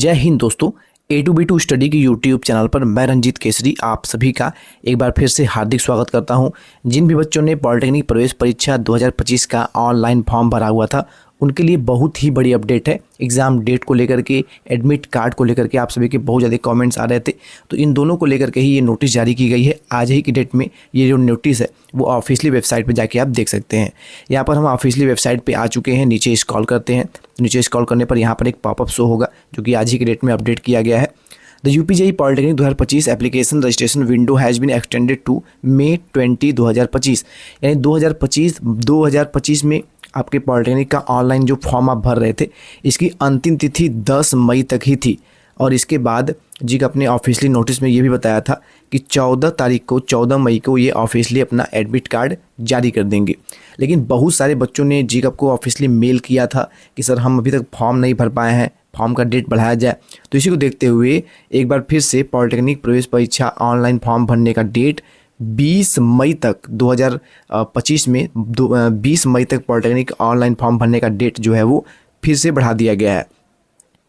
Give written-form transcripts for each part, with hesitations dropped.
जय हिंद दोस्तों। ए to be to study के यूट्यूब चैनल पर मैं रंजीत केसरी आप सभी का एक बार फिर से हार्दिक स्वागत करता हूं। जिन भी बच्चों ने पॉलिटेक्निक प्रवेश परीक्षा 2025 का ऑनलाइन फॉर्म भरा हुआ था उनके लिए बहुत ही बड़ी अपडेट है। एग्ज़ाम डेट को लेकर के, एडमिट कार्ड को लेकर के आप सभी के बहुत ज़्यादा कमेंट्स आ रहे थे, तो इन दोनों को लेकर के ही ये नोटिस जारी की गई है। आज ही की डेट में ये जो नोटिस है वो ऑफिशियली वेबसाइट पे जाके आप देख सकते हैं। यहाँ पर हम ऑफिशियली वेबसाइट पे आ चुके हैं। नीचे स्क्रॉल करते हैं, नीचे स्क्रॉल करने पर यहाँ पर एक पॉपअप शो होगा जो कि आज ही की डेट में अपडेट किया गया है। The UPJEE polytechnic 2025 application registration window has been extended to May 20, 2025। यानी 2025 में आपके पॉलिटेक्निक का ऑनलाइन जो फॉर्म आप भर रहे थे इसकी अंतिम तिथि 10 मई तक ही थी। और इसके बाद जी का अपने ऑफिशियली नोटिस में ये भी बताया था कि 14 मई को ये ऑफिशियली अपना एडमिट कार्ड जारी कर देंगे। लेकिन बहुत सारे बच्चों ने जी को ऑफिशियली मेल किया था कि सर हम अभी तक फॉर्म नहीं भर पाए हैं, फॉर्म का डेट बढ़ाया जाए। तो इसी को देखते हुए एक बार फिर से पॉलिटेक्निक प्रवेश परीक्षा ऑनलाइन फॉर्म भरने का डेट 20 मई तक 2025 में 20 मई तक पॉलिटेक्निक ऑनलाइन फॉर्म भरने का डेट जो है वो फिर से बढ़ा दिया गया है।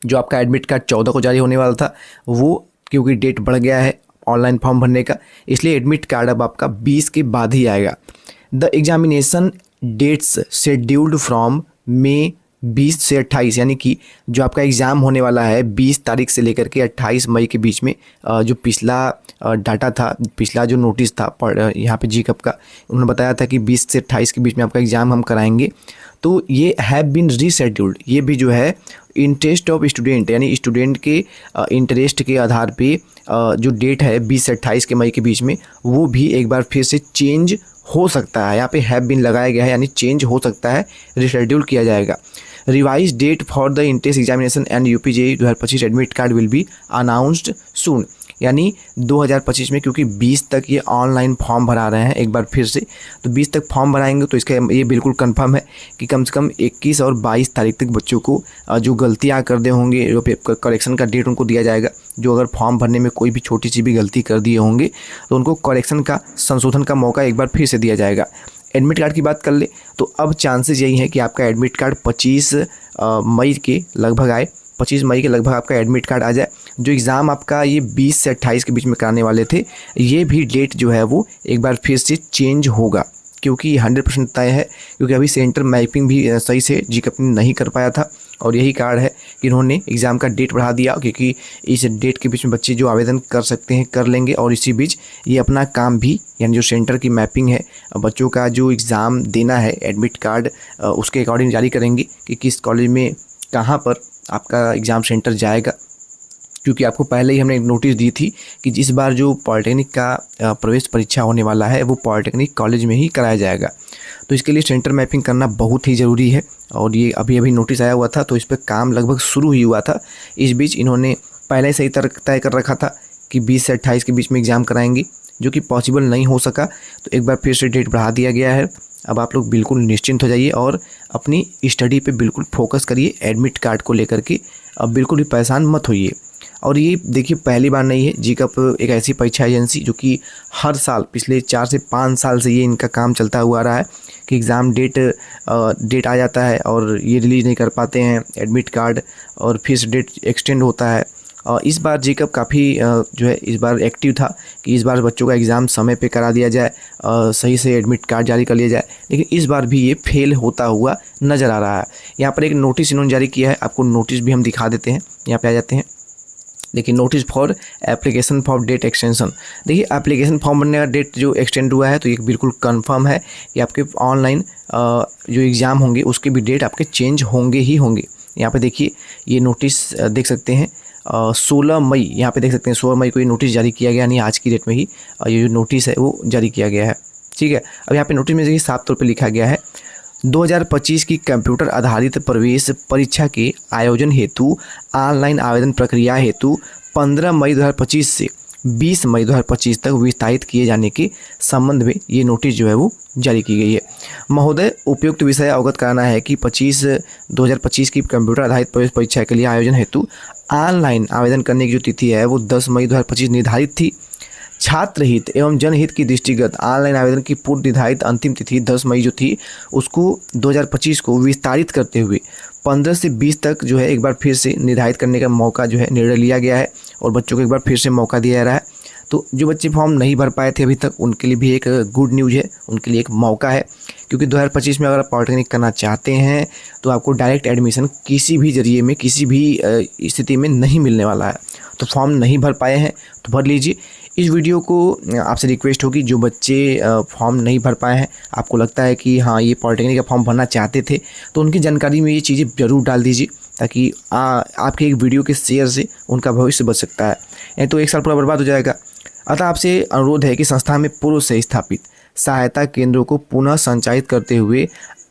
जो आपका एडमिट कार्ड 14 को जारी होने वाला था वो क्योंकि डेट बढ़ गया है ऑनलाइन फॉर्म भरने का, इसलिए एडमिट कार्ड अब आपका 20 के बाद ही आएगा। The examination dates scheduled from May 20 से 28, यानी कि जो आपका एग्ज़ाम होने वाला है 20 तारीख से लेकर के 28 मई के बीच में जो पिछला डाटा था, पिछला जो नोटिस था यहाँ पे जीकप का, उन्होंने बताया था कि 20 से 28 के बीच में आपका एग्ज़ाम हम कराएंगे। तो ये हैव बीन रीशेड्यूल्ड, ये भी जो है इंटरेस्ट ऑफ स्टूडेंट यानी स्टूडेंट के इंटरेस्ट के आधार पे जो डेट है 20 से 28 के मई के बीच में वो भी एक बार फिर से चेंज हो सकता है। यहाँ पे हैव बीन लगाया गया है यानी चेंज हो सकता है, रिशेड्यूल किया जाएगा। Revise date for the entrance examination and UPJEE 2025 admit card will be announced soon. यानी 2025 में क्योंकि 20 तक ये ऑनलाइन फॉर्म भरा रहे हैं एक बार फिर से, तो 20 तक फॉर्म भराएंगे तो इसका ये बिल्कुल कंफर्म है कि कम से कम 21 और 22 तारीख तक बच्चों को जो गलतियां कर दे होंगे जो करेक्शन का डेट उनको दिया जाएगा। जो अगर फॉर्म भरने में कोई भी छोटी सी भी गलती कर दिए होंगे तो उनको करेक्शन का, संशोधन का मौका एक बार फिर से दिया जाएगा। एडमिट कार्ड की बात कर ले तो अब चांसेस यही है कि आपका एडमिट कार्ड 25 मई के लगभग आए, 25 मई के लगभग आपका एडमिट कार्ड आ जाए। जो एग्ज़ाम आपका ये 20 से 28 के बीच में कराने वाले थे ये भी डेट जो है वो एक बार फिर से चेंज होगा, क्योंकि 100% तय है, क्योंकि अभी सेंटर मैपिंग भी सही से जीकप ने नहीं कर पाया था और यही कारण है कि इन्होंने एग्ज़ाम का डेट बढ़ा दिया, क्योंकि इस डेट के बीच में बच्चे जो आवेदन कर सकते हैं कर लेंगे और इसी बीच ये अपना काम भी यानी जो सेंटर की मैपिंग है, बच्चों का जो एग्ज़ाम देना है एडमिट कार्ड उसके अकॉर्डिंग जारी करेंगे कि किस कॉलेज में कहाँ पर आपका एग्ज़ाम सेंटर जाएगा। क्योंकि आपको पहले ही हमने नोटिस दी थी कि इस बार जो पॉलिटेक्निक का प्रवेश परीक्षा होने वाला है वो पॉलिटेक्निक कॉलेज में ही कराया जाएगा। तो इसके लिए सेंटर मैपिंग करना बहुत ही ज़रूरी है और ये अभी नोटिस आया हुआ था तो इस पर काम लगभग शुरू ही हुआ था। इस बीच इन्होंने पहले से ही तय कर रखा था कि 20 से 28 के बीच में एग्ज़ाम कराएंगे, जो कि पॉसिबल नहीं हो सका, तो एक बार फिर से डेट बढ़ा दिया गया है। अब आप लोग बिल्कुल निश्चिंत हो जाइए और अपनी स्टडी पे बिल्कुल फोकस करिए एडमिट कार्ड को लेकर के। अब बिल्कुल भी परेशान मत होइए। और ये देखिए पहली बार नहीं है, जीकप एक ऐसी परीक्षा एजेंसी जो कि हर साल पिछले 4 से 5 साल से ये इनका काम चलता हुआ आ रहा है कि एग्ज़ाम डेट आ जाता है और ये रिलीज़ नहीं कर पाते हैं एडमिट कार्ड और फिर से डेट एक्सटेंड होता है। इस बार जीकप काफ़ी जो है इस बार एक्टिव था कि इस बार बच्चों का एग्ज़ाम समय पे करा दिया जाए, सही से एडमिट कार्ड जारी कर लिया जाए, लेकिन इस बार भी ये फेल होता हुआ नज़र आ रहा है। यहाँ पर एक नोटिस इन्होंने जारी किया है, आपको नोटिस भी हम दिखा देते हैं। यहाँ पे आ जाते हैं, देखिए notice for application for date extension. देखिए एप्लीकेशन फॉर्म भरने का डेट जो एक्सटेंड हुआ है तो ये बिल्कुल कंफर्म है कि आपके ऑनलाइन जो एग्ज़ाम होंगे उसके भी डेट आपके चेंज होंगे ही होंगे। यहाँ पे देखिए ये नोटिस देख सकते हैं 16 मई, यहाँ पे देख सकते हैं 16 मई को ये नोटिस जारी किया गया, यानी आज की डेट में ही ये जो नोटिस है वो जारी किया गया है। ठीक है, अब यहाँ पे नोटिस में देखिए साफ तौर पे लिखा गया है 2025 की कंप्यूटर आधारित प्रवेश परीक्षा के आयोजन हेतु ऑनलाइन आवेदन प्रक्रिया हेतु 15 मई 2025 से 20 मई 2025 तक विस्तारित किए जाने के संबंध में ये नोटिस जो है वो जारी की गई है। महोदय, उपयुक्त विषय अवगत कराना है कि 2025 की कंप्यूटर आधारित प्रवेश परीक्षा के लिए आयोजन हेतु ऑनलाइन आवेदन करने की जो तिथि है वो 10 मई 2025 निर्धारित थी। छात्र हित एवं जनहित की दृष्टिगत ऑनलाइन आवेदन की पूर्व निर्धारित अंतिम तिथि 10 मई जो थी उसको 2025 को विस्तारित करते हुए 15 से 20 तक जो है एक बार फिर से निर्धारित करने का मौका जो है निर्णय लिया गया है और बच्चों को एक बार फिर से मौका दिया जा रहा है। तो जो बच्चे फॉर्म नहीं भर पाए थे अभी तक उनके लिए भी एक गुड न्यूज़ है, उनके लिए एक मौका है, क्योंकि 2025 में अगर आप पॉलिटेक्निक करना चाहते हैं तो आपको डायरेक्ट एडमिशन किसी भी जरिए में किसी भी स्थिति में नहीं मिलने वाला है। तो फॉर्म नहीं भर पाए हैं तो भर लीजिए। इस वीडियो को आपसे रिक्वेस्ट होगी, जो बच्चे फॉर्म नहीं भर पाए हैं, आपको लगता है कि हाँ ये पॉलिटेक्निक का फॉर्म भरना चाहते थे, तो उनकी जानकारी में ये चीज़ें ज़रूर डाल दीजिए ताकि आपके एक वीडियो के शेयर से उनका भविष्य बच सकता है, नहीं तो एक साल पूरा बर्बाद हो जाएगा। अतः आपसे अनुरोध है कि संस्था में पूर्व से स्थापित सहायता केंद्रों को पुनः संचालित करते हुए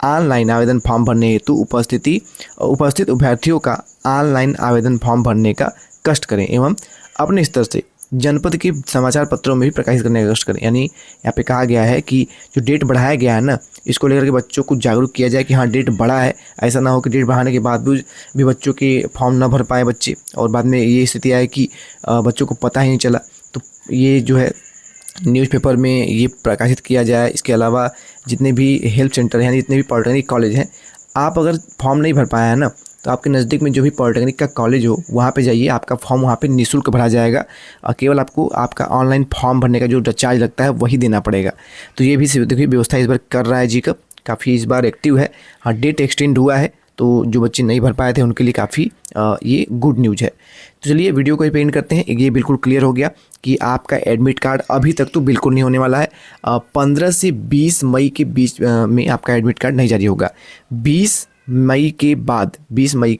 ऑनलाइन आवेदन फॉर्म भरने हेतु उपस्थित अभ्यर्थियों का ऑनलाइन आवेदन फॉर्म भरने का कष्ट करें एवं अपने स्तर से जनपद के समाचार पत्रों में भी प्रकाशित करने का कष्ट करें। यानी यहाँ पे कहा गया है कि जो डेट बढ़ाया गया है ना, इसको लेकर के बच्चों को जागरूक किया जाए कि हाँ डेट बढ़ा है। ऐसा ना हो कि डेट बढ़ाने के बाद भी बच्चों के फॉर्म ना भर पाए बच्चे और बाद में ये स्थिति आए कि बच्चों को पता ही नहीं चला। तो ये जो है न्यूज़पेपर में ये प्रकाशित किया जाए। इसके अलावा जितने भी हेल्प सेंटर हैं, जितने भी पॉलिटेक्निक कॉलेज हैं, आप अगर फॉर्म नहीं भर पाया है ना तो आपके नज़दीक में जो भी पॉलिटेक्निक का कॉलेज हो वहाँ पे जाइए, आपका फॉर्म वहाँ पे निःशुल्क भरा जाएगा और केवल आपको आपका ऑनलाइन फॉर्म भरने का जो चार्ज लगता है वही देना पड़ेगा। तो ये भी देखिए व्यवस्था इस बार कर रहा है जीकब, काफ़ी इस बार एक्टिव है। हाँ डेट एक्सटेंड हुआ है तो जो बच्चे नहीं भर पाए थे उनके लिए काफ़ी ये गुड न्यूज़ है। तो चलिए वीडियो को पेंट करते हैं। ये बिल्कुल क्लियर हो गया कि आपका एडमिट कार्ड अभी तक तो बिल्कुल नहीं होने वाला है। 15 से 20 मई के बीच में आपका एडमिट कार्ड नहीं जारी होगा। 20 मई के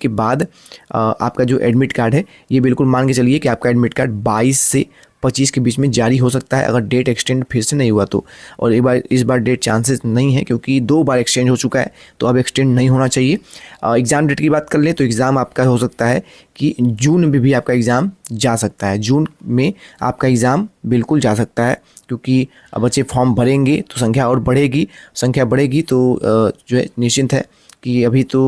बाद आपका जो एडमिट कार्ड है ये बिल्कुल मान के चलिए कि आपका एडमिट कार्ड 22 से 25 के बीच में जारी हो सकता है, अगर डेट एक्सटेंड फिर से नहीं हुआ तो। और इस बार डेट चांसेस नहीं है क्योंकि 2 बार एक्सचेंज हो चुका है, तो अब एक्सटेंड नहीं होना चाहिए। एग्ज़ाम डेट की बात कर लें तो एग्ज़ाम आपका हो सकता है कि जून में भी आपका एग्ज़ाम जा सकता है। जून में आपका एग्ज़ाम बिल्कुल जा सकता है क्योंकि बच्चे फॉर्म भरेंगे तो संख्या और बढ़ेगी तो जो है निश्चिंत है कि अभी तो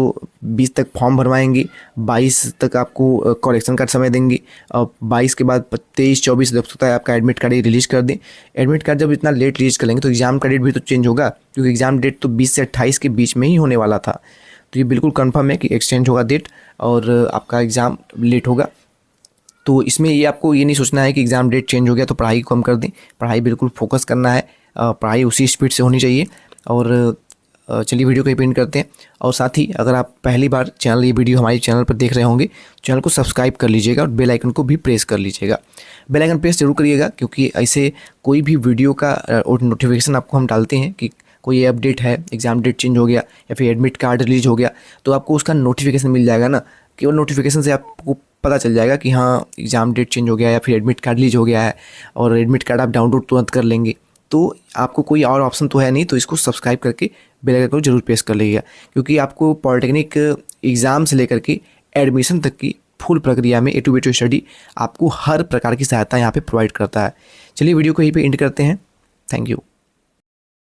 20 तक फॉर्म भरवाएंगे, 22 तक आपको करेक्शन का समय देंगे और 22 के बाद 23-24 हो सकता है आपका एडमिट कार्ड रिलीज़ कर दें। एडमिट कार्ड जब इतना लेट रिलीज़ करेंगे तो एग्ज़ाम का डेट भी तो चेंज होगा, क्योंकि एग्ज़ाम डेट तो 20 से 28 के बीच में ही होने वाला था। तो ये बिल्कुल कन्फर्म है कि एक्सचेंज होगा डेट और आपका एग्ज़ाम लेट होगा। तो इसमें ये आपको ये नहीं सोचना है कि एग्ज़ाम डेट चेंज हो गया तो पढ़ाई को कम कर दें। पढ़ाई बिल्कुल फोकस करना है, पढ़ाई उसी स्पीड से होनी चाहिए। और चलिए वीडियो को पेंट करते हैं। और साथ ही अगर आप पहली बार ये वीडियो हमारे चैनल पर देख रहे होंगे, चैनल को सब्सक्राइब कर लीजिएगा और बेल आइकन को भी प्रेस कर लीजिएगा। बेल आइकन प्रेस जरूर करिएगा क्योंकि ऐसे कोई भी वीडियो का नोटिफिकेशन आपको हम डालते हैं कि कोई अपडेट है, एग्ज़ाम डेट चेंज हो गया या फिर एडमिट कार्ड रिलीज हो गया, तो आपको उसका नोटिफिकेशन मिल जाएगा ना। केवल नोटिफिकेशन से आपको पता चल जाएगा कि हाँ एग्ज़ाम डेट चेंज हो गया या फिर एडमिट कार्ड रिलीज हो गया है, और एडमिट कार्ड आप डाउनलोड तुरंत कर लेंगे। तो आपको कोई और ऑप्शन तो है नहीं, तो इसको सब्सक्राइब करके बेल आइकन को जरूर प्रेस कर लीजिएगा, क्योंकि आपको पॉलिटेक्निक एग्ज़ाम से लेकर के एडमिशन तक की फुल प्रक्रिया में A to B स्टडी आपको हर प्रकार की सहायता यहाँ पे प्रोवाइड करता है। चलिए वीडियो को यहीं पे एंड करते हैं। Thank you.